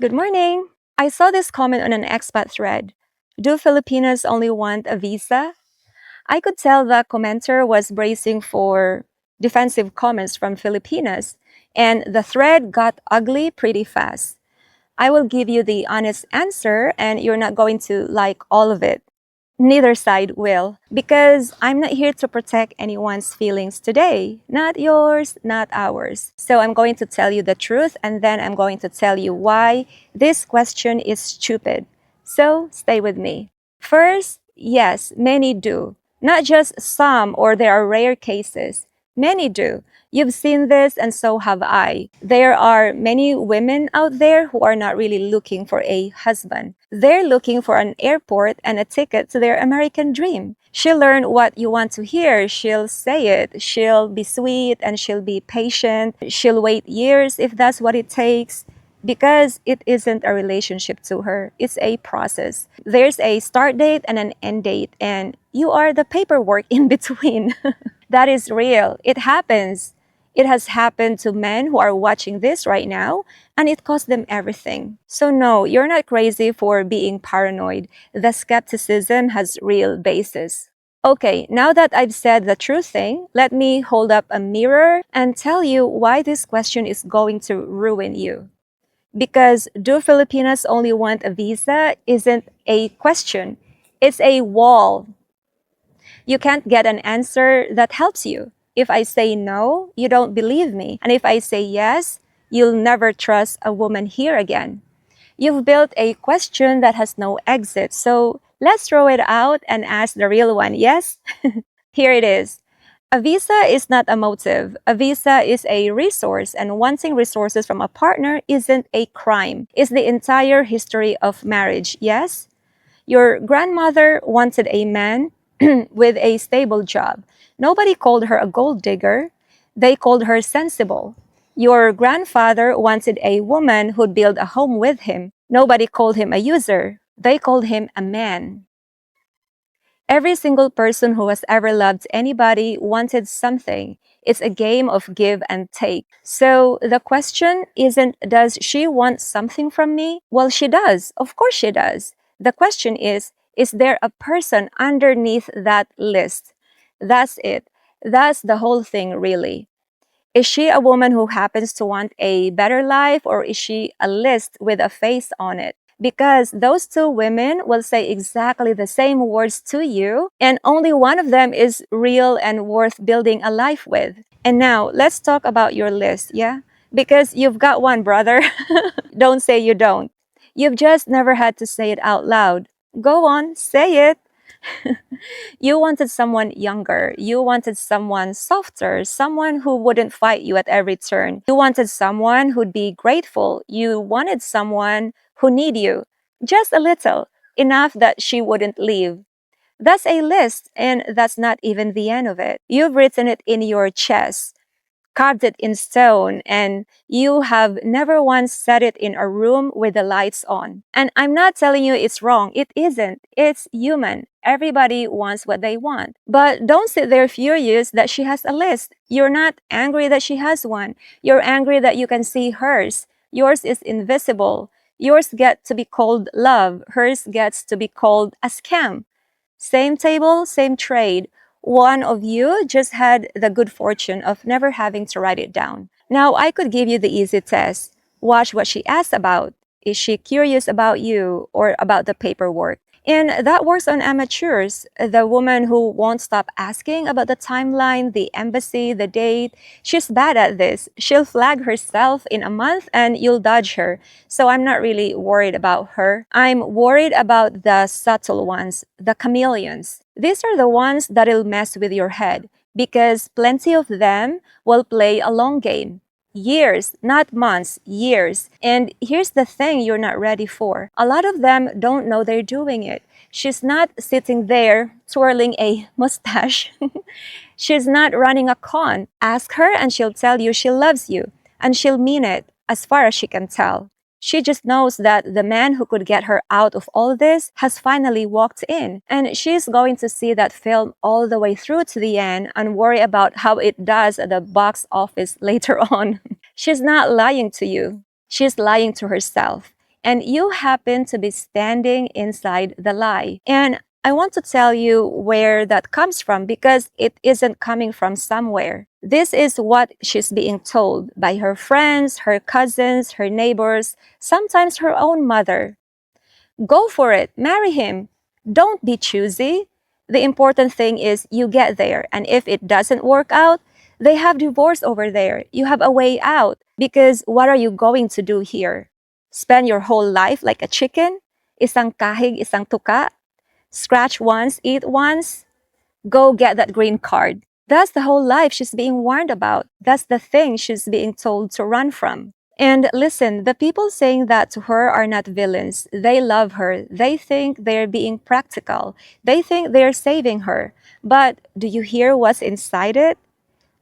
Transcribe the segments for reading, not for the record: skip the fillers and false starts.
Good morning. I saw this comment on an expat thread. Do Filipinos only want a visa? I could tell the commenter was bracing for defensive comments from Filipinas, and the thread got ugly pretty fast. I will give you the honest answer, and you're not going to like all of it. Neither side will, because I'm not here to protect anyone's feelings today. Not yours, not ours. So I'm going to tell you the truth, and then I'm going to tell you why this question is stupid. So stay with me. First, yes, many do. Not just some, or there are rare cases. Many do. You've seen this, and so have I. There are many women out there who are not really looking for a husband. They're looking for an airport and a ticket to their American dream. She'll learn what you want to hear. She'll say it. She'll be sweet and she'll be patient. She'll wait years if that's what it takes, because it isn't a relationship to her. It's a process. There's a start date and an end date, and you are the paperwork in between. That is real. It happens. It has happened to men who are watching this right now, and it cost them everything. So, no, you're not crazy for being paranoid. The skepticism has real basis. Okay, now that I've said the true thing, let me hold up a mirror and tell you why this question is going to ruin you. Because do Filipinos only want a visa isn't a question, it's a wall. You can't get an answer that helps you. If I say no, you don't believe me. And if I say yes, you'll never trust a woman here again. You've built a question that has no exit. So let's throw it out and ask the real one. Yes? Here it is. A visa is not a motive. A visa is a resource, and wanting resources from a partner isn't a crime. It's the entire history of marriage. Yes? Your grandmother wanted a man with a stable job. Nobody called her a gold digger. They called her sensible. Your grandfather wanted a woman who'd build a home with him. Nobody called him a user. They called him a man. Every single person who has ever loved anybody wanted something. It's a game of give and take. So the question isn't, does she want something from me? Well, she does. Of course she does. The question is there a person underneath that list? That's it. That's the whole thing, really. Is she a woman who happens to want a better life, or is she a list with a face on it? Because those two women will say exactly the same words to you, and only one of them is real and worth building a life with. And now, let's talk about your list, yeah? Because you've got one, brother. Don't say you don't. You've just never had to say it out loud. Go on, say it. You wanted someone younger. You wanted someone softer, someone who wouldn't fight you at every turn. You wanted someone who'd be grateful. You wanted someone who need you just a little, enough that she wouldn't leave. That's a list, and that's not even the end of it. You've written it in your chest, carved it in stone, and you have never once set it in a room with the lights on. And I'm not telling you it's wrong. It isn't. It's human. Everybody wants what they want. But don't sit there furious that she has a list. You're not angry that she has one. You're angry that you can see hers. Yours is invisible. Yours gets to be called love. Hers gets to be called a scam. Same table, same trade. One of you just had the good fortune of never having to write it down. Now, I could give you the easy test. Watch what she asks about. Is she curious about you or about the paperwork? And that works on amateurs. The woman who won't stop asking about the timeline, the embassy, the date, she's bad at this. She'll flag herself in a month and you'll dodge her. So I'm not really worried about her. I'm worried about the subtle ones, the chameleons. These are the ones that'll mess with your head, because plenty of them will play a long game. Years, not months, years. And here's the thing you're not ready for. A lot of them don't know they're doing it. She's not sitting there twirling a mustache. She's not running a con. Ask her and she'll tell you she loves you. And she'll mean it, as far as she can tell. She just knows that the man who could get her out of all this has finally walked in. And she's going to see that film all the way through to the end and worry about how it does at the box office later on. She's not lying to you. She's lying to herself. and you happen to be standing inside the lie. And I want to tell you where that comes from because it isn't coming from somewhere. This is what she's being told by her friends, her cousins, her neighbors, sometimes her own mother. Go for it, marry him. Don't be choosy. The important thing is you get there, and if it doesn't work out, they have divorce over there. You have a way out because what are you going to do here? Spend your whole life like a chicken? Isang kahig, isang tuka? Scratch once, eat once? Go get that green card. That's the whole life she's being warned about. That's the thing she's being told to run from. And listen, the people saying that to her are not villains. They love her. They think they're being practical. They think they're saving her. But do you hear what's inside it?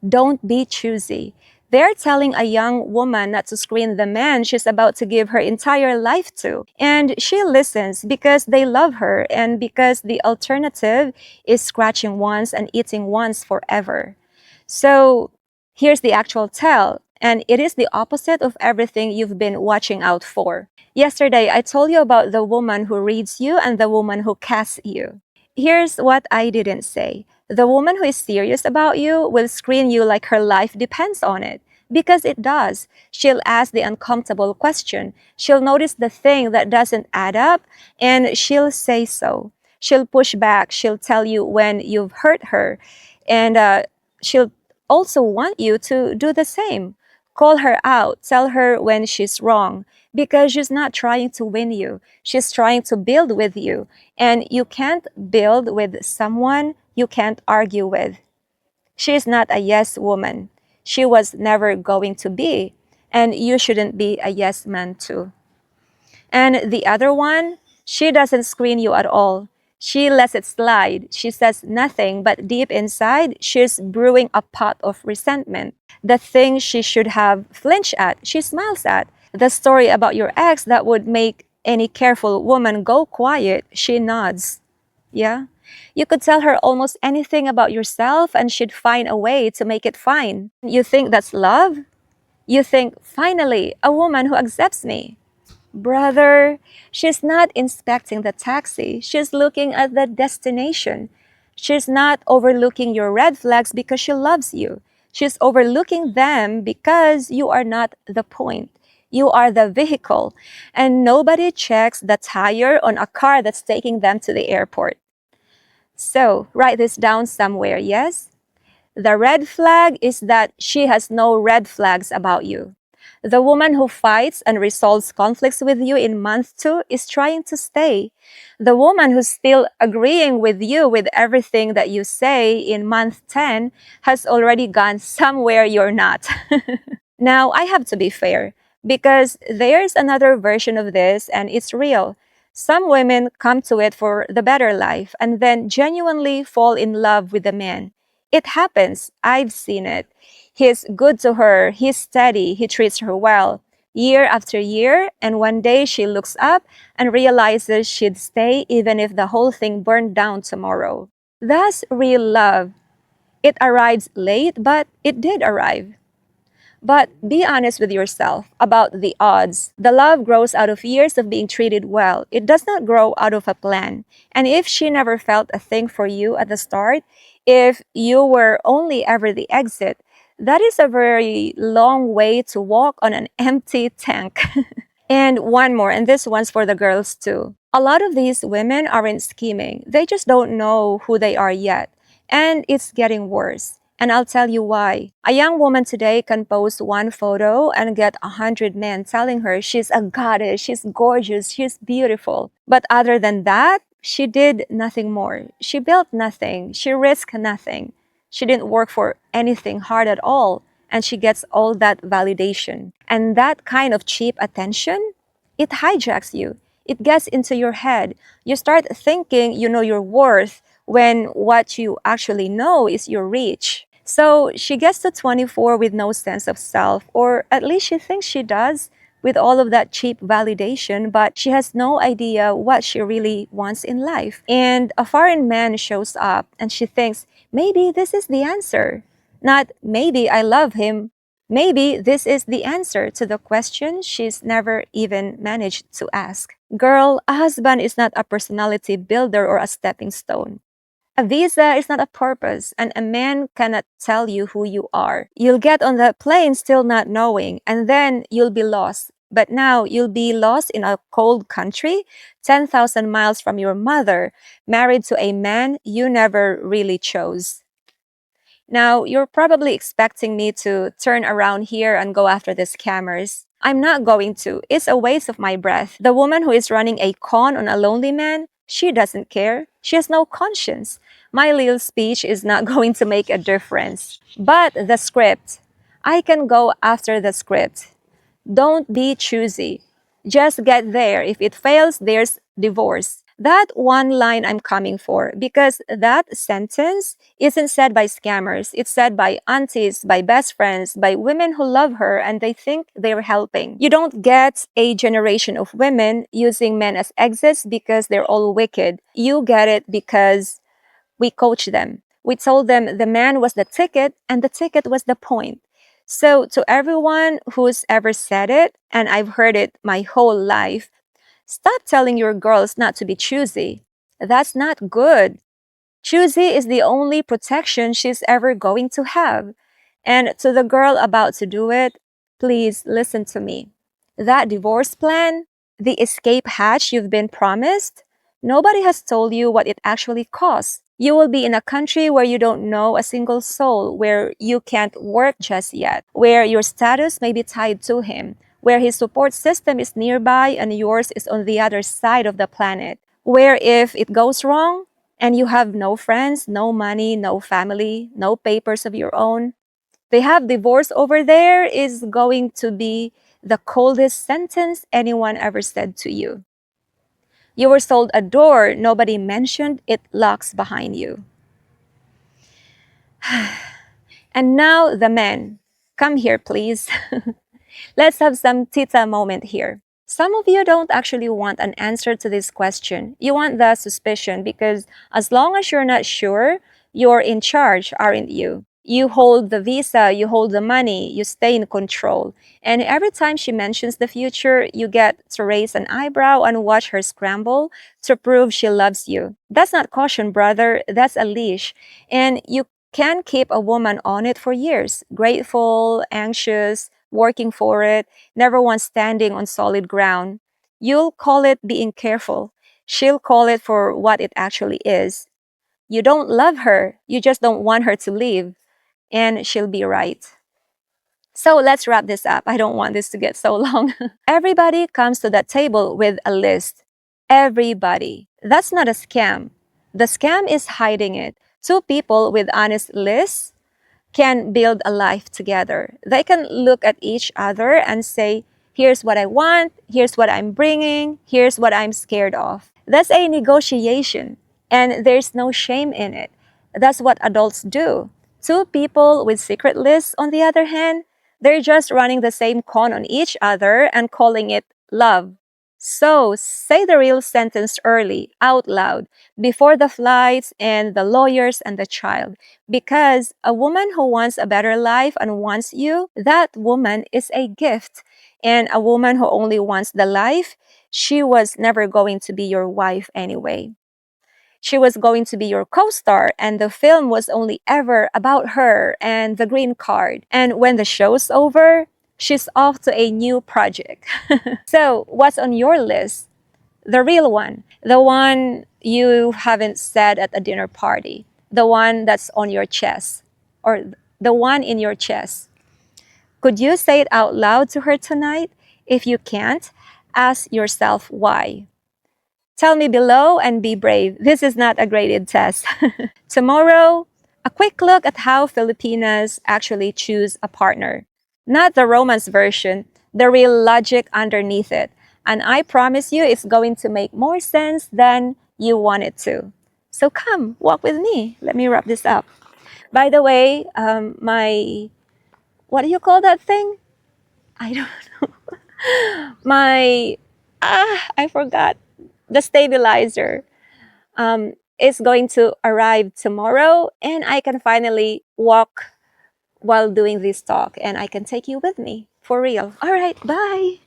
Don't be choosy. They're telling a young woman not to screen the man she's about to give her entire life to. And she listens because they love her and because the alternative is scratching once and eating once forever. So here's the actual tell, and it is the opposite of everything you've been watching out for. Yesterday, I told you about the woman who reads you and the woman who casts you. Here's what I didn't say. The woman who is serious about you will screen you like her life depends on it. Because it does. She'll ask the uncomfortable question. She'll notice the thing that doesn't add up, and she'll say so. She'll push back. She'll tell you when you've hurt her. And she'll also want you to do the same. Call her out. Tell her when she's wrong. Because she's not trying to win you. She's trying to build with you. And you can't build with someone you can't argue with. She is not a yes woman. She was never going to be. And you shouldn't be a yes man too. And the other one, she doesn't screen you at all. She lets it slide. She says nothing, but deep inside, she's brewing a pot of resentment. The thing she should have flinched at, she smiles at. The story about your ex that would make any careful woman go quiet, she nods. Yeah? You could tell her almost anything about yourself and she'd find a way to make it fine. You think that's love? You think, finally, a woman who accepts me. Brother, she's not inspecting the taxi. She's looking at the destination. She's not overlooking your red flags because she loves you. She's overlooking them because you are not the point. You are the vehicle. And nobody checks the tire on a car that's taking them to the airport. So, write this down somewhere, yes? The red flag is that she has no red flags about you. The woman who fights and resolves conflicts with you in month 2 is trying to stay. The woman who's still agreeing with you with everything that you say in month 10 has already gone somewhere you're not. Now, I have to be fair because there's another version of this and it's real. Some women come to it for the better life and then genuinely fall in love with the man. It happens. I've seen it. He's good to her. He's steady. He treats her well. Year after year, and one day she looks up and realizes she'd stay even if the whole thing burned down tomorrow. That's real love. It arrives late, but it did arrive. But be honest with yourself about the odds. The love grows out of years of being treated well. It does not grow out of a plan. And if she never felt a thing for you at the start, if you were only ever the exit, that is a very long way to walk on an empty tank. And one more, and this one's for the girls too. A lot of these women aren't scheming. They just don't know who they are yet. And it's getting worse. And I'll tell you why. A young woman today can post one photo and get 100 men telling her she's a goddess, she's gorgeous, she's beautiful. But other than that, she did nothing more. She built nothing. She risked nothing. She didn't work for anything hard at all. And she gets all that validation. And that kind of cheap attention, it hijacks you. It gets into your head. You start thinking you know your worth when what you actually know is your reach. So she gets to 24 with no sense of self, or at least she thinks she does, with all of that cheap validation, but she has no idea what she really wants in life. And a foreign man shows up and she thinks, maybe this is the answer. Not maybe I love him, Maybe this is the answer to the question she's never even managed to ask. Girl, a husband is not a personality builder or a stepping stone. A visa is not a purpose, and a man cannot tell you who you are. You'll get on that plane still not knowing, and then you'll be lost. But now you'll be lost in a cold country, 10,000 miles from your mother, married to a man you never really chose. Now, you're probably expecting me to turn around here and go after the scammers. I'm not going to. It's a waste of my breath. The woman who is running a con on a lonely man, she doesn't care. She has no conscience. My little speech is not going to make a difference. But the script. I can go after the script. Don't be choosy. Just get there. If it fails, there's divorce. That one line I'm coming for because that sentence isn't said by scammers. It's said by aunties, by best friends, by women who love her and they think they're helping. You don't get a generation of women using men as exits because they're all wicked. You get it because we coached them. We told them the man was the ticket and the ticket was the point. So, to everyone who's ever said it, and I've heard it my whole life, stop telling your girls not to be choosy. That's not good. Choosy is the only protection she's ever going to have. And to the girl about to do it, please listen to me. That divorce plan, the escape hatch you've been promised, nobody has told you what it actually costs. You will be in a country where you don't know a single soul, where you can't work just yet, where your status may be tied to him, where his support system is nearby and yours is on the other side of the planet, where if it goes wrong, and you have no friends, no money, no family, no papers of your own, they have divorce over there is going to be the coldest sentence anyone ever said to you. You were sold a door nobody mentioned, it locks behind you. And now the men. Come here, please. Let's have some tita moment here. Some of you don't actually want an answer to this question. You want the suspicion because as long as you're not sure, you're in charge, aren't you? You hold the visa, you hold the money, you stay in control. And every time she mentions the future, you get to raise an eyebrow and watch her scramble to prove she loves you. That's not caution, brother. That's a leash. And you can keep a woman on it for years, grateful, anxious, working for it, never once standing on solid ground. You'll call it being careful. She'll call it for what it actually is. You don't love her, you just don't want her to leave. And she'll be right. So let's wrap this up. I don't want this to get so long. Everybody comes to that table with a list. Everybody. That's not a scam. The scam is hiding it. Two people with honest lists can build a life together. They can look at each other and say, here's what I want, here's what I'm bringing, here's what I'm scared of. That's a negotiation, and there's no shame in it. That's what adults do. Two people with secret lists, on the other hand, they're just running the same con on each other and calling it love. So, say the real sentence early, out loud, before the flights and the lawyers and the child. Because a woman who wants a better life and wants you, that woman is a gift. And a woman who only wants the life, she was never going to be your wife anyway. She was going to be your co star, and the film was only ever about her and the green card. And when the show's over, she's off to a new project. So, what's on your list? The real one, the one you haven't said at a dinner party, the one that's on your chest, or the one in your chest. Could you say it out loud to her tonight? If you can't, ask yourself why. Tell me below and be brave. This is not a graded test. Tomorrow, a quick look at how Filipinas actually choose a partner. Not the romance version, the real logic underneath it. And I promise you it's going to make more sense than you want it to. So come, walk with me. Let me wrap this up. By the way, what do you call that thing? I don't know. I forgot. The stabilizer is going to arrive tomorrow and I can finally walk while doing this talk, and I can take you with me for real. All right, bye.